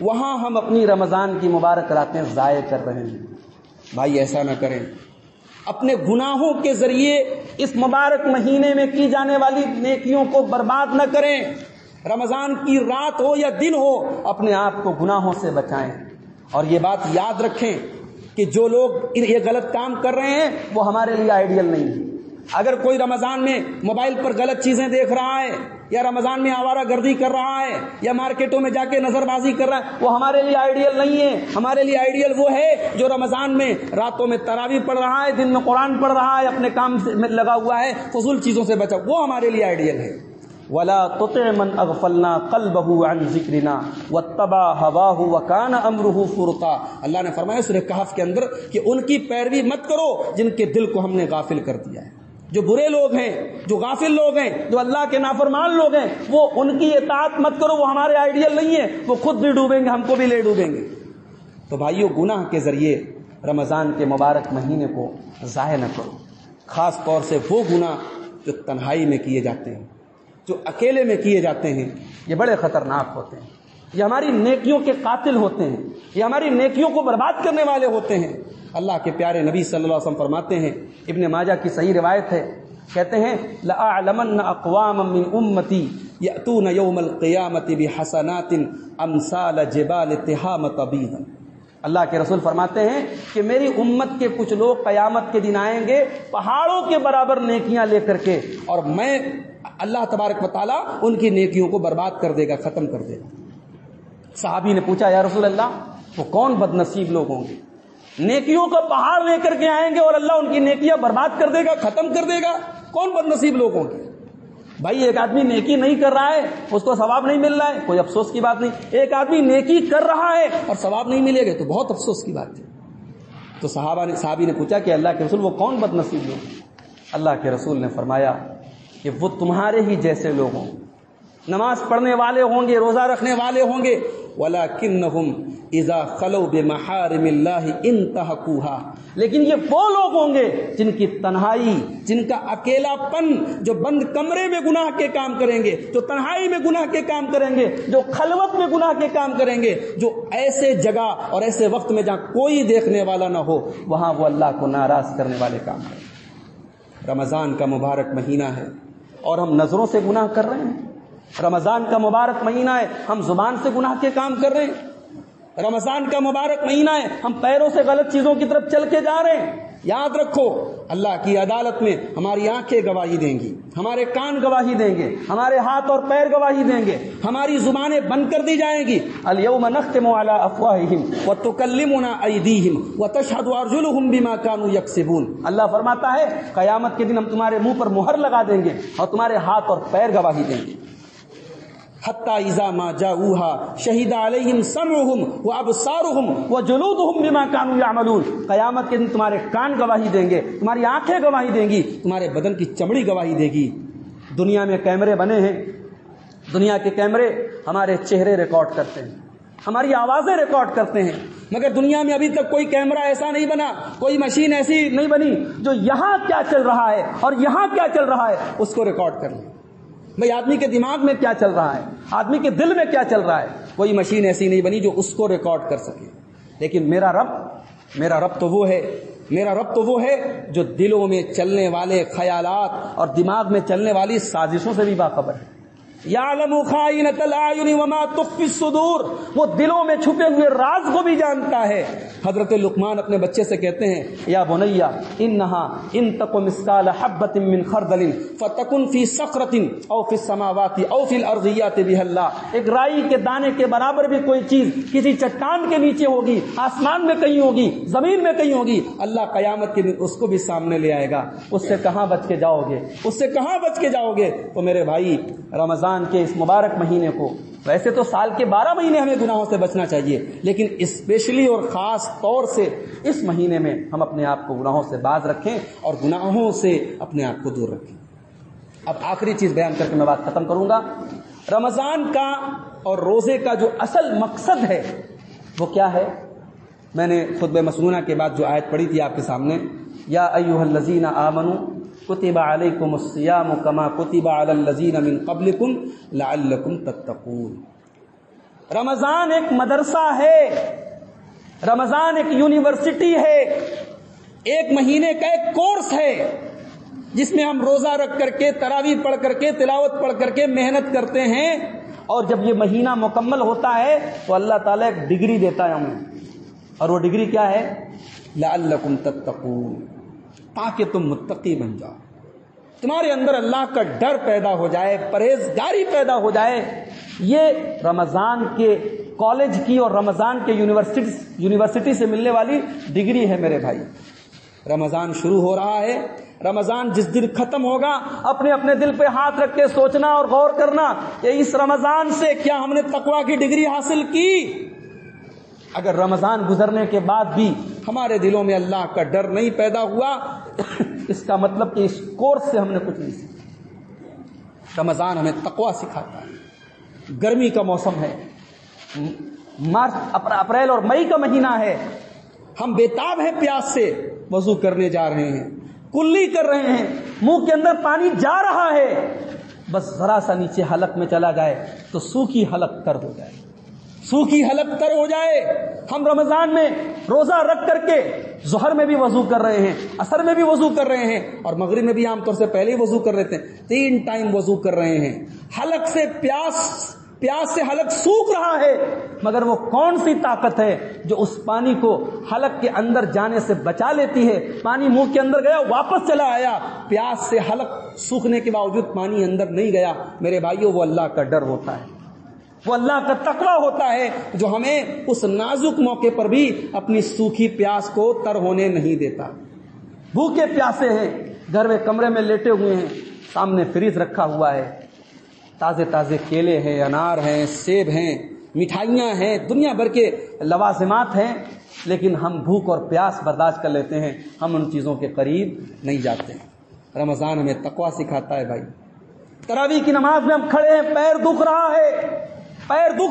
وہاں ہم اپنی رمضان کی مبارک راتیں ضائع کر رہے ہیں. بھائی ایسا نہ کریں. اپنے گناہوں کے ذریعے اس مبارک مہینے میں کی جانے والی نیکیوں کو برباد نہ کریں. رمضان کی رات ہو یا دن ہو، اپنے آپ کو گناہوں سے بچائیں. اور یہ بات یاد رکھیں کہ جو لوگ یہ غلط کام کر رہے ہیں وہ ہمارے لیے آئیڈیل نہیں ہے. اگر کوئی رمضان میں موبائل پر غلط چیزیں دیکھ رہا ہے یا رمضان میں آوارہ گردی کر رہا ہے یا مارکیٹوں میں جا کے نظر بازی کر رہا ہے، وہ ہمارے لیے آئیڈیل نہیں ہے. ہمارے لیے آئیڈیل وہ ہے جو رمضان میں راتوں میں تراویح پڑھ رہا ہے، دن میں قرآن پڑھ رہا ہے، اپنے کام میں لگا ہوا ہے، فضول چیزوں سے بچا. وہ ہمارے لیے آئیڈیل ہے. وَلَا تُطِعْ مَنْ أَغْفَلْنَا قَلْبَهُ عَنْ ذِكْرِنَا وَاتَّبَعَ هَوَاهُ وَكَانَ أَمْرُهُ فُرُطًا. اللہ نے فرمایا سورہ کہف کے اندر کہ ان کی پیروی مت کرو جن کے دل کو ہم نے غافل کر دیا ہے. جو برے لوگ ہیں، جو غافل لوگ ہیں، جو اللہ کے نافرمان لوگ ہیں، وہ ان کی اطاعت مت کرو. وہ ہمارے آئیڈیل نہیں ہے. وہ خود بھی ڈوبیں گے، ہم کو بھی لے ڈوبیں گے. تو بھائیو گناہ کے ذریعے رمضان کے مبارک مہینے کو ضائع نہ کرو. خاص طور سے وہ گناہ جو تنہائی میں کیے جاتے ہیں، جو اکیلے میں کیے جاتے ہیں، یہ بڑے خطرناک ہوتے ہیں. یہ ہماری نیکیوں کے قاتل ہوتے ہیں. یہ ہماری نیکیوں کو برباد کرنے والے ہوتے ہیں. اللہ کے پیارے نبی صلی اللہ علیہ وسلم فرماتے ہیں، ابن ماجہ کی صحیح روایت ہے، کہتے ہیں لَأَعْلَمَنَّ أَقْوَامًا مِّنْ أُمَّتِي يَأْتُونَ يَوْمَ الْقِيَامَةِ بِحَسَنَاتٍ أَمْثَالَ جِبَالِ تِهَامَةَ بِيضًا. اللہ کے رسول فرماتے ہیں کہ میری امت کے کچھ لوگ قیامت کے دن آئیں گے پہاڑوں کے برابر نیکیاں لے کر کے، اور میں اللہ تبارک و تعالیٰ ان کی نیکیوں کو برباد کر دے گا، ختم کر دے گا. صحابی نے پوچھا یا رسول اللہ وہ کون بد نصیب لوگ ہوں گے؟ نیکیوں کا پہاڑ لے کر کے آئیں گے اور اللہ ان کی نیکیاں برباد کر دے گا، ختم کر دے گا. کون بد نصیب لوگ ہوں گے؟ بھائی ایک آدمی نیکی نہیں کر رہا ہے، اس کو ثواب نہیں مل رہا ہے، کوئی افسوس کی بات نہیں. ایک آدمی نیکی کر رہا ہے اور ثواب نہیں ملے گا تو بہت افسوس کی بات ہے. تو صحابی نے پوچھا کہ اللہ کے رسول وہ کون بد نصیب لوگ ہیں؟ اللہ کے رسول نے فرمایا کہ وہ تمہارے ہی جیسے لوگ ہوں، نماز پڑھنے والے ہوں گے، روزہ رکھنے والے ہوں گے، وَلَكِنَّهُمْ إِذَا خَلَوْا بِمَحَارِمِ اللَّهِ انْتَهَكُوهَا. لیکن یہ وہ لوگ ہوں گے جن کی تنہائی، جن کا اکیلا پن، جو بند کمرے میں گناہ کے کام کریں گے، جو تنہائی میں گناہ کے کام کریں گے، جو خلوت میں گناہ کے کام کریں گے، جو ایسے جگہ اور ایسے وقت میں جہاں کوئی دیکھنے والا نہ ہو وہاں وہ اللہ کو ناراض کرنے والے کام کریں. رمضان کا مبارک مہینہ ہے اور ہم نظروں سے گناہ کر رہے ہیں. رمضان کا مبارک مہینہ ہے، ہم زبان سے گناہ کے کام کر رہے ہیں. رمضان کا مبارک مہینہ ہے، ہم پیروں سے غلط چیزوں کی طرف چل کے جا رہے ہیں. یاد رکھو اللہ کی عدالت میں ہماری آنکھیں گواہی دیں گی، ہمارے کان گواہی دیں گے، ہمارے ہاتھ اور پیر گواہی دیں گے، ہماری زبانیں بند کر دی جائیں گی. الیوم نختم علی افواہہم وتکلمنا ایدیہم وتشہد ارجلہم بما کانوا یکسبون. اللہ فرماتا ہے قیامت کے دن ہم تمہارے منہ پر مہر لگا دیں گے اور تمہارے ہاتھ اور پیر گواہی دیں گے. حتی اذا ما جاؤوها شہد علیہم سمعہم وابصارہم وجلودہم بما کانوا یعملون. قیامت کے دن تمہارے کان گواہی دیں گے، تمہاری آنکھیں گواہی دیں گی، تمہارے بدن کی چمڑی گواہی دے گی. دنیا میں کیمرے بنے ہیں، دنیا کے کیمرے ہمارے چہرے ریکارڈ کرتے ہیں، ہماری آوازیں ریکارڈ کرتے ہیں، مگر دنیا میں ابھی تک کوئی کیمرہ ایسا نہیں بنا، کوئی مشین ایسی نہیں بنی جو یہاں کیا چل رہا ہے اور یہاں کیا چل رہا ہے اس کو ریکارڈ کر لیں. بھئی آدمی کے دماغ میں کیا چل رہا ہے، آدمی کے دل میں کیا چل رہا ہے، کوئی مشین ایسی نہیں بنی جو اس کو ریکارڈ کر سکے. لیکن میرا رب تو وہ ہے جو دلوں میں چلنے والے خیالات اور دماغ میں چلنے والی سازشوں سے بھی باخبر ہے. یعلم خائنۃ الاعین وما تخفی الصدور. وہ دلوں میں چھپے ہوئے راز کو بھی جانتا ہے. حضرت لقمان اپنے بچے سے کہتے ہیں یا بنیا انہا ان تک مثقال حبۃ من خردل فتکن فی صخرۃ او فی السماوات او فی الارض یأتی بها اللہ. ایک رائی کے دانے کے برابر بھی کوئی چیز کسی چٹان کے نیچے ہوگی، آسمان میں کہیں ہوگی، زمین میں کہیں ہوگی، اللہ قیامت کے دن اس کو بھی سامنے لے آئے گا. اس سے کہاں بچ کے جاؤ گے؟ تو میرے بھائی رمضان کے اس مبارک مہینے کو، ویسے تو سال کے 12 مہینے ہمیں گناہوں سے بچنا چاہیے، لیکن اسپیشلی اور خاص طور سے اس مہینے میں ہم اپنے آپ کو گناہوں سے باز رکھیں اور گناہوں سے اپنے آپ کو دور رکھیں. اب آخری چیز بیان کر کے میں بات ختم کروں گا. رمضان کا اور روزے کا جو اصل مقصد ہے وہ کیا ہے؟ میں نے خطبہ مسنونہ کے بعد جو آیت پڑھی تھی آپ کے سامنے، یا ایھا الذین آمنوا کتب علیکم الصیام کما کتب علی الذین من قبلکم لعلکم تتقون. رمضان ایک مدرسہ ہے، رمضان ایک یونیورسٹی ہے، ایک مہینے کا ایک کورس ہے جس میں ہم روزہ رکھ کر کے، تراویح پڑھ کر کے، تلاوت پڑھ کر کے محنت کرتے ہیں، اور جب یہ مہینہ مکمل ہوتا ہے تو اللہ تعالیٰ ایک ڈگری دیتا ہے ہمیں، اور وہ ڈگری کیا ہے؟ لعلکم تتقون، تاکہ تم متقی بن جاؤ، تمہارے اندر اللہ کا ڈر پیدا ہو جائے، پرہیزگاری پیدا ہو جائے. یہ رمضان کے کالج کی اور رمضان کے یونیورسٹی سے ملنے والی ڈگری ہے میرے بھائی. رمضان شروع ہو رہا ہے، رمضان جس دن ختم ہوگا اپنے اپنے دل پہ ہاتھ رکھ کے سوچنا اور غور کرنا کہ اس رمضان سے کیا ہم نے تقویٰ کی ڈگری حاصل کی. اگر رمضان گزرنے کے بعد بھی ہمارے دلوں میں اللہ کا ڈر نہیں پیدا ہوا اس کا مطلب کہ اس کورس سے ہم نے کچھ نہیں سیکھا. رمضان ہمیں تقویٰ سکھاتا ہے. گرمی کا موسم ہے، مارچ اپریل اور مئی کا مہینہ ہے، ہم بےتاب ہیں پیاس سے، وضو کرنے جا رہے ہیں، کلی کر رہے ہیں، منہ کے اندر پانی جا رہا ہے، بس ذرا سا نیچے حلق میں چلا جائے تو سوکھی حلق تر ہو جائے، سوکھی حلق تر ہو جائے. ہم رمضان میں روزہ رکھ کر کے ظہر میں بھی وضو کر رہے ہیں، عصر میں بھی وضو کر رہے ہیں، اور مغرب میں بھی عام طور سے پہلے ہی وضو کر لیتے ہیں، 3 ٹائم وضو کر رہے ہیں. حلق سے پیاس سے حلق سوکھ رہا ہے، مگر وہ کون سی طاقت ہے جو اس پانی کو حلق کے اندر جانے سے بچا لیتی ہے؟ پانی منہ کے اندر گیا، واپس چلا آیا، پیاس سے حلق سوکھنے کے باوجود پانی اندر نہیں گیا. میرے بھائیوں، وہ اللہ کا ڈر ہوتا ہے، وہ اللہ کا تقویٰ ہوتا ہے جو ہمیں اس نازک موقع پر بھی اپنی سوکھی پیاس کو تر ہونے نہیں دیتا. بھوکے پیاسے ہیں، گھر میں کمرے میں لیٹے ہوئے ہیں، سامنے فریج رکھا ہوا ہے، تازے تازے کیلے ہیں، انار ہیں، سیب ہیں، مٹھائیاں ہیں، دنیا بھر کے لوازمات ہیں، لیکن ہم بھوک اور پیاس برداشت کر لیتے ہیں، ہم ان چیزوں کے قریب نہیں جاتے. رمضان ہمیں تقویٰ سکھاتا ہے بھائی. تراویح کی نماز میں ہم کھڑے ہیں، پیر دکھ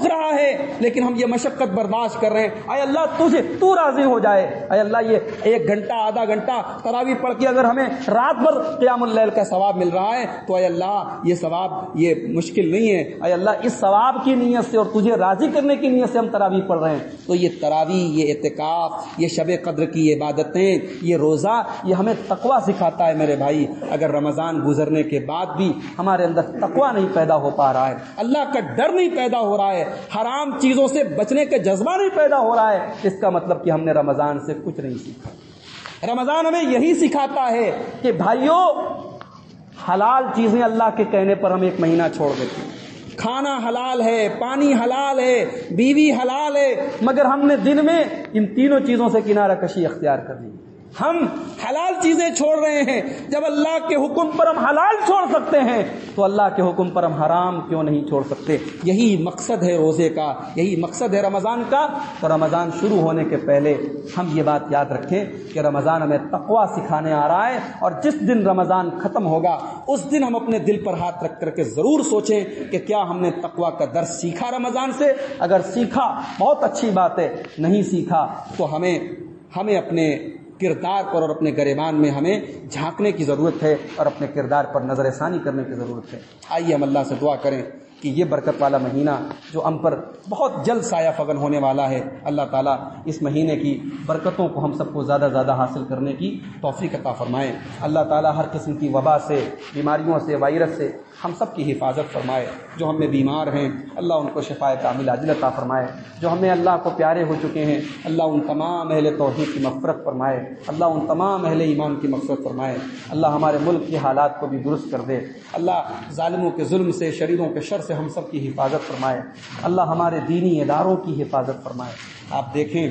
رہا ہے، لیکن ہم یہ مشقت برداشت کر رہے ہیں. اے اللہ تو راضی ہو جائے، اے اللہ یہ 1 گھنٹہ آدھا گھنٹہ تراویح پڑھ کے اگر ہمیں رات بھر قیام اللیل کا ثواب مل رہا ہے تو اے اللہ یہ ثواب یہ مشکل نہیں ہے، اے اللہ اس ثواب کی نیت سے اور تجھے راضی کرنے کی نیت سے ہم تراویح پڑھ رہے ہیں. تو یہ تراویح، یہ اعتکاف، یہ شب قدر کی عبادتیں، یہ روزہ، یہ ہمیں تقویٰ سکھاتا ہے میرے بھائی. اگر رمضان گزرنے کے بعد بھی ہمارے اندر تقویٰ نہیں پیدا ہو پا رہا ہے، اللہ کا ڈر نہیں پیدا ہو رہا ہے، حرام چیزوں سے بچنے کا جذبہ نہیں پیدا ہو رہا ہے، اس کا مطلب کہ ہم نے رمضان سے کچھ نہیں سیکھا. رمضان ہمیں یہی سکھاتا ہے کہ بھائیوں حلال چیزیں اللہ کے کہنے پر ہم ایک مہینہ چھوڑ دیتے ہیں. کھانا حلال ہے، پانی حلال ہے، بیوی حلال ہے، مگر ہم نے دن میں ان تینوں چیزوں سے کنارہ کشی اختیار کر لی. ہم حلال چیزیں چھوڑ رہے ہیں. جب اللہ کے حکم پر ہم حلال چھوڑ سکتے ہیں تو اللہ کے حکم پر ہم حرام کیوں نہیں چھوڑ سکتے؟ یہی مقصد ہے روزے کا، یہی مقصد ہے رمضان کا. تو رمضان شروع ہونے کے پہلے ہم یہ بات یاد رکھیں کہ رمضان ہمیں تقویٰ سکھانے آ رہا ہے، اور جس دن رمضان ختم ہوگا اس دن ہم اپنے دل پر ہاتھ رکھ کر کے ضرور سوچیں کہ کیا ہم نے تقویٰ کا درس سیکھا رمضان سے. اگر سیکھا بہت اچھی بات ہے، نہیں سیکھا تو ہمیں اپنے کردار پر اور اپنے گریبان میں ہمیں جھانکنے کی ضرورت ہے اور اپنے کردار پر نظر ثانی کرنے کی ضرورت ہے. آئیے ہم اللہ سے دعا کریں کہ یہ برکت والا مہینہ جو ہم پر بہت جلد سایہ فگن ہونے والا ہے، اللہ تعالیٰ اس مہینے کی برکتوں کو ہم سب کو زیادہ زیادہ حاصل کرنے کی توفیق عطا فرمائے. اللہ تعالیٰ ہر قسم کی وبا سے، بیماریوں سے، وائرس سے ہم سب کی حفاظت فرمائے. جو ہم میں بیمار ہیں اللہ ان کو شفائے کامل عاجل عطا فرمائے. جو ہمیں اللہ کو پیارے ہو چکے ہیں اللہ ان تمام اہل توحید کی مغفرت فرمائے. اللہ ان تمام اہل ایمان کی مغفرت فرمائے. اللہ ہمارے ملک کے حالات کو بھی درست کر دے. اللہ ظالموں کے ظلم سے، شریروں کے شر سے ہم سب کی حفاظت فرمائے. اللہ ہمارے دینی اداروں کی حفاظت فرمائے. آپ دیکھیں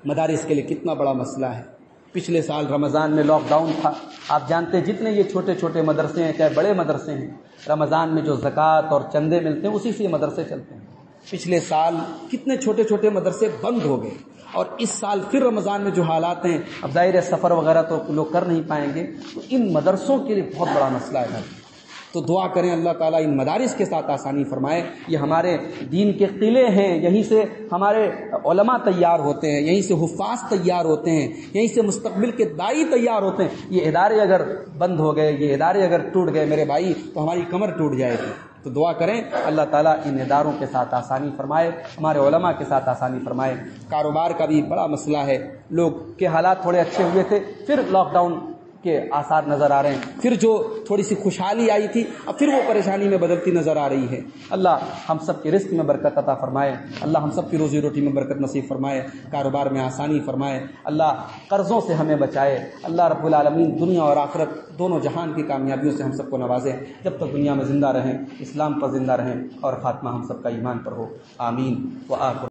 مدارس کے لیے کتنا بڑا مسئلہ ہے. پچھلے سال رمضان میں لاک ڈاؤن تھا. آپ جانتے ہیں جتنے یہ چھوٹے چھوٹے مدرسے ہیں چاہے بڑے مدرسے ہیں، رمضان میں جو زکوٰۃ اور چندے ملتے ہیں اسی سے یہ مدرسے چلتے ہیں. پچھلے سال کتنے چھوٹے چھوٹے مدرسے بند ہو گئے، اور اس سال پھر رمضان میں جو حالات ہیں، اب ظاہر سفر وغیرہ تو لوگ کر نہیں پائیں گے، تو ان مدرسوں کے لیے بہت بڑا مسئلہ ہے. تو دعا کریں اللہ تعالیٰ ان مدارس کے ساتھ آسانی فرمائے. یہ ہمارے دین کے قلعے ہیں، یہیں سے ہمارے علماء تیار ہوتے ہیں، یہیں سے حفاظ تیار ہوتے ہیں، یہیں سے مستقبل کے داعی تیار ہوتے ہیں. یہ ادارے اگر بند ہو گئے، یہ ادارے اگر ٹوٹ گئے میرے بھائی، تو ہماری کمر ٹوٹ جائے گی. تو دعا کریں اللہ تعالیٰ ان اداروں کے ساتھ آسانی فرمائے، ہمارے علماء کے ساتھ آسانی فرمائے. کاروبار کا بھی بڑا مسئلہ ہے. لوگ کے حالات تھوڑے اچھے ہوئے تھے، پھر لاک ڈاؤن کے آثار نظر آ رہے ہیں، پھر جو تھوڑی سی خوشحالی آئی تھی اب پھر وہ پریشانی میں بدلتی نظر آ رہی ہے. اللہ ہم سب کے رزق میں برکت عطا فرمائے. اللہ ہم سب کی روزی روٹی میں برکت نصیب فرمائے، کاروبار میں آسانی فرمائے. اللہ قرضوں سے ہمیں بچائے. اللہ رب العالمین دنیا اور آخرت دونوں جہان کی کامیابیوں سے ہم سب کو نوازے. جب تک دنیا میں زندہ رہیں، اسلام پر زندہ رہیں اور خاتمہ ہم سب کا ایمان پر ہو. آمین. وآخر